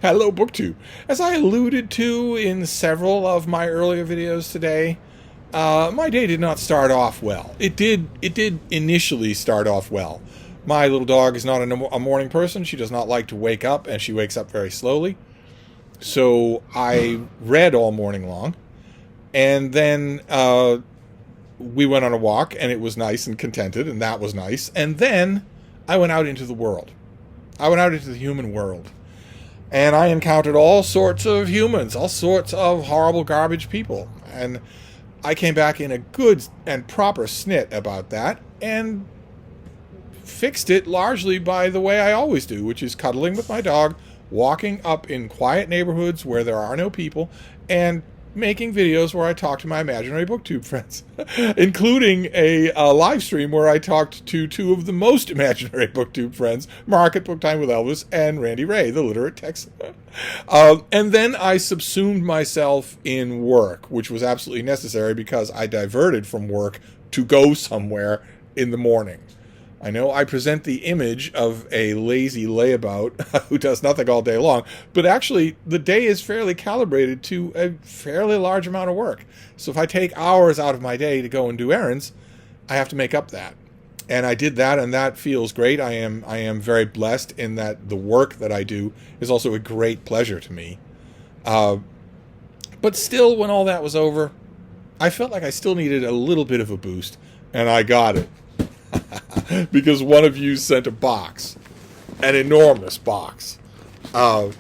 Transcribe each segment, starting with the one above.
Hello, BookTube. As I alluded to in several of my earlier videos today, my day did not start off well. It did initially start off well. My little dog is not a morning person. She does not like to wake up, and she wakes up very slowly. So I read all morning long, and then we went on a walk, and it was nice and contented, and that was nice. And then I went out into the world. I went out into the human world. And I encountered all sorts of humans, all sorts of horrible garbage people. And I came back in a good and proper snit about that and fixed it largely by the way I always do, which is cuddling with my dog, walking up in quiet neighborhoods where there are no people, and making videos where I talk to my imaginary BookTube friends, including a live stream where I talked to two of the most imaginary BookTube friends, Mark at Booktime with Elvis and Randy Ray, the literate Texan. And then I subsumed myself in work, which was absolutely necessary because I diverted from work to go somewhere in the morning. I know I present the image of a lazy layabout who does nothing all day long, but actually the day is fairly calibrated to a fairly large amount of work. So if I take hours out of my day to go and do errands, I have to make up that. And I did that, and that feels great. I am very blessed in that the work that I do is also a great pleasure to me. But still, when all that was over, I felt like I still needed a little bit of a boost, and I got it. Because one of you sent a box, an enormous box of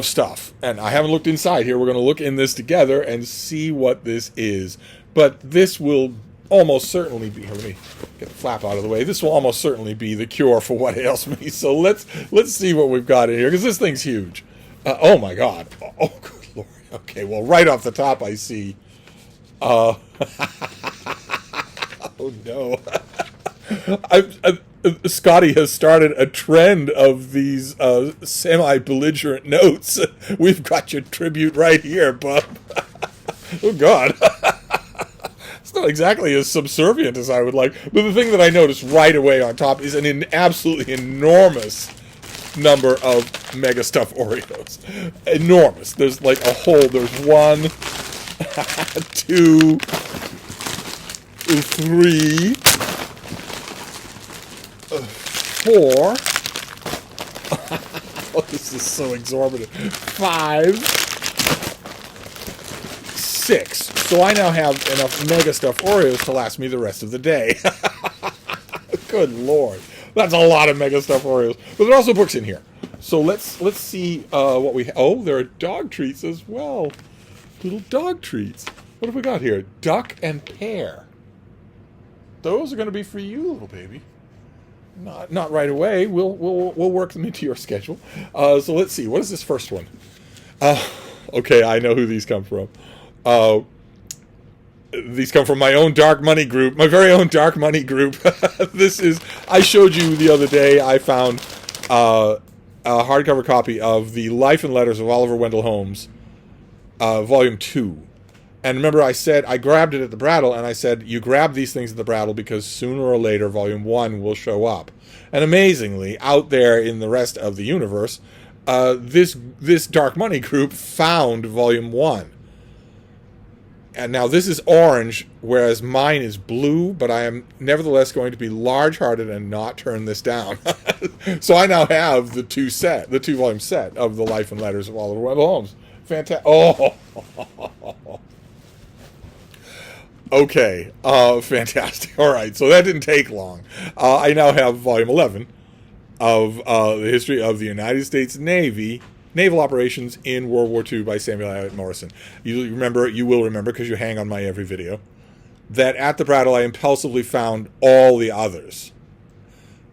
stuff. And I haven't looked inside here. We're going to look in this together and see what this is. But this will almost certainly be, here, let me get the flap out of the way. This will almost certainly be the cure for what ails me. So let's see what we've got in here, because this thing's huge. Oh my God. Oh, good Lord. Okay, well, right off the top I see, oh no. Scotty has started a trend of these semi-belligerent notes. We've got your tribute right here, bub. Oh, God. It's not exactly as subservient as I would like. But the thing that I noticed right away on top is an absolutely enormous number of Mega Stuff Oreos. Enormous. There's like a whole, there's 1, 2, 3... 4. Oh, this is so exorbitant. 5, 6. So I now have enough Mega Stuff Oreos to last me the rest of the day. Good Lord. That's a lot of Mega Stuff Oreos. But there are also books in here. So let's see what we... Oh, there are dog treats as well. Little dog treats. What have we got here? Duck and pear. Those are going to be for you, little baby. Not right away. We'll work them into your schedule. So let's see. What is this first one? Okay, I know who these come from. These come from my own Dark Money group, my very own Dark Money group. This is, I showed you the other day, I found a hardcover copy of the Life and Letters of Oliver Wendell Holmes, Volume 2. And remember, I said, I grabbed it at the Brattle, and I said, you grab these things at the Brattle because sooner or later Volume 1 will show up. And amazingly, out there in the rest of the universe, this Dark Money group found Volume 1. And now this is orange, whereas mine is blue, but I am nevertheless going to be large-hearted and not turn this down. So I now have the 2-volume set of the Life and Letters of Oliver Wendell Holmes. Fantastic. Oh! Okay, fantastic. All right, so that didn't take long. I now have Volume 11 of the history of the United States Navy, naval operations in World War II by Samuel Eliot Morison. You will remember, because you hang on my every video, that at the Brattle I impulsively found all the others.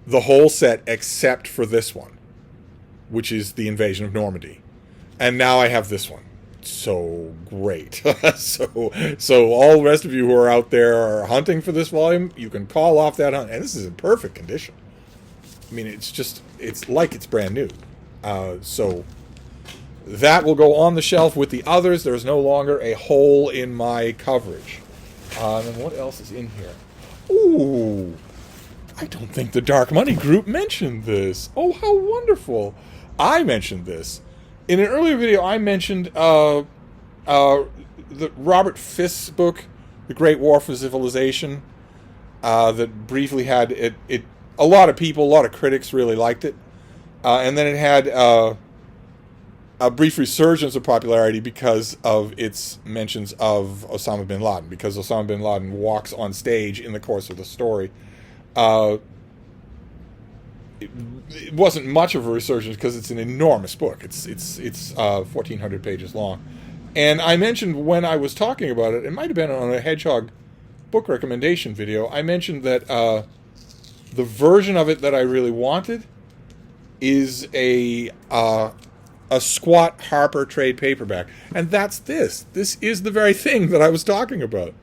The whole set except for this one, which is the Invasion of Normandy. And now I have this one. So great. So all the rest of you who are out there are hunting for this volume, you can call off that hunt. And this is in perfect condition. I mean, it's like it's brand new. So that will go on the shelf with the others. There's no longer a hole in my coverage. And what else is in here? Ooh, I don't think the Dark Money group mentioned this. Oh, how wonderful. I mentioned this. In an earlier video, I mentioned the Robert Fisk's book, The Great War for Civilization, that briefly had it. A lot of people, a lot of critics really liked it, and then it had a brief resurgence of popularity because of its mentions of Osama bin Laden, because Osama bin Laden walks on stage in the course of the story. It wasn't much of a resurgence because it's an enormous book. It's 1,400 pages long. And I mentioned when I was talking about it, it might have been on a Hedgehog book recommendation video, I mentioned that the version of it that I really wanted is a squat Harper trade paperback. And that's this. This is the very thing that I was talking about.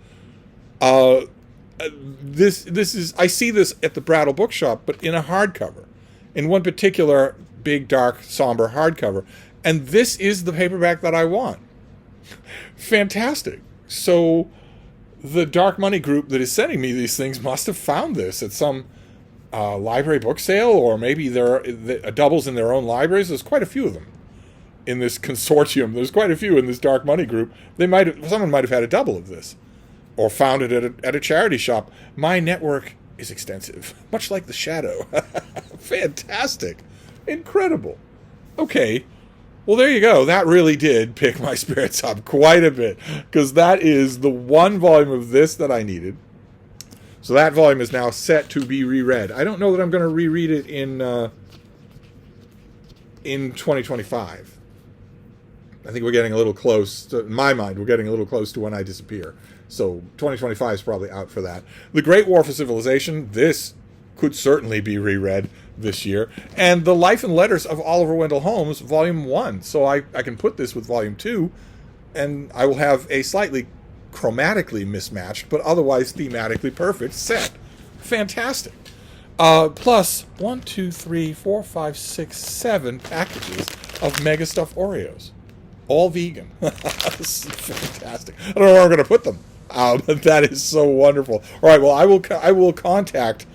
This is, I see this at the Brattle Bookshop, but in a hardcover. In one particular big, dark, somber hardcover. And this is the paperback that I want. Fantastic. So the Dark Money group that is sending me these things must have found this at some library book sale, or maybe there are doubles in their own libraries. There's quite a few of them in this consortium. There's quite a few in this Dark Money group. Someone might have had a double of this, or found it at a charity shop. My network is extensive, much like the Shadow. Fantastic. Incredible. Okay. Well, there you go. That really did pick my spirits up quite a bit, because that is the one volume of this that I needed. So that volume is now set to be reread. I don't know that I'm going to reread it in 2025. I think we're getting a little close. In my mind, we're getting a little close to when I disappear. So 2025 is probably out for that. The Great War for Civilization, this could certainly be reread this year. And The Life and Letters of Oliver Wendell Holmes, Volume 1. So I can put this with Volume 2, and I will have a slightly chromatically mismatched, but otherwise thematically perfect set. Fantastic. Plus 1, 2, 3, 4, 5, 6, 7 packages of Mega Stuff Oreos. All vegan. This is fantastic. I don't know where I'm going to put them. But that is so wonderful. All right, well, I will contact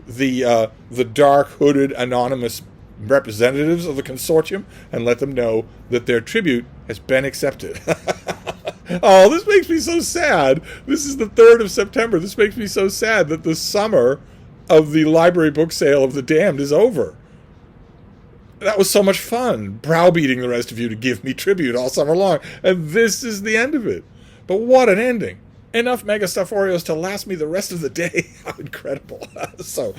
the dark hooded anonymous representatives of the consortium and let them know that their tribute has been accepted. Oh, this makes me so sad. This is the 3rd of September. This makes me so sad that the summer of the library book sale of The Damned is over. That was so much fun, browbeating the rest of you to give me tribute all summer long. And this is the end of it. But what an ending. Enough Mega Stuff Oreos to last me the rest of the day. How incredible. So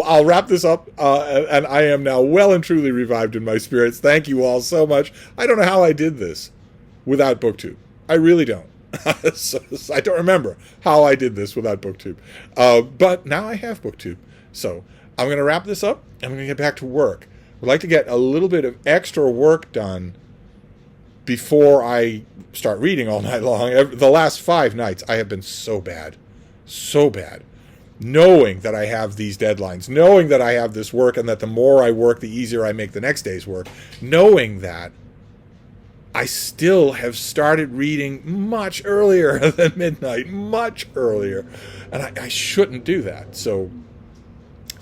I'll wrap this up, and I am now well and truly revived in my spirits. Thank you all so much. I don't know how I did this without BookTube. I really don't. So I don't remember how I did this without BookTube. But now I have BookTube. So I'm going to wrap this up, and I'm going to get back to work. I'd like to get a little bit of extra work done before I start reading all night long. The last 5 nights, I have been so bad. So bad. Knowing that I have these deadlines. Knowing that I have this work, and that the more I work, the easier I make the next day's work. Knowing that I still have started reading much earlier than midnight. Much earlier. And I shouldn't do that. So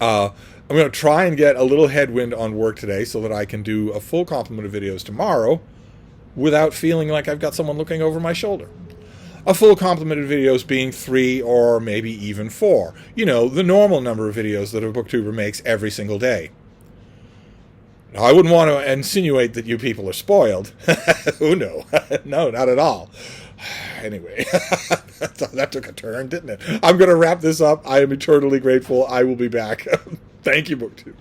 I'm going to try and get a little headwind on work today so that I can do a full complement of videos tomorrow without feeling like I've got someone looking over my shoulder. A full complement of videos being 3 or maybe even 4. You know, the normal number of videos that a booktuber makes every single day. Now, I wouldn't want to insinuate that you people are spoiled. Oh, no. No, not at all. Anyway, that took a turn, didn't it? I'm going to wrap this up. I am eternally grateful. I will be back. Thank you, BookTube.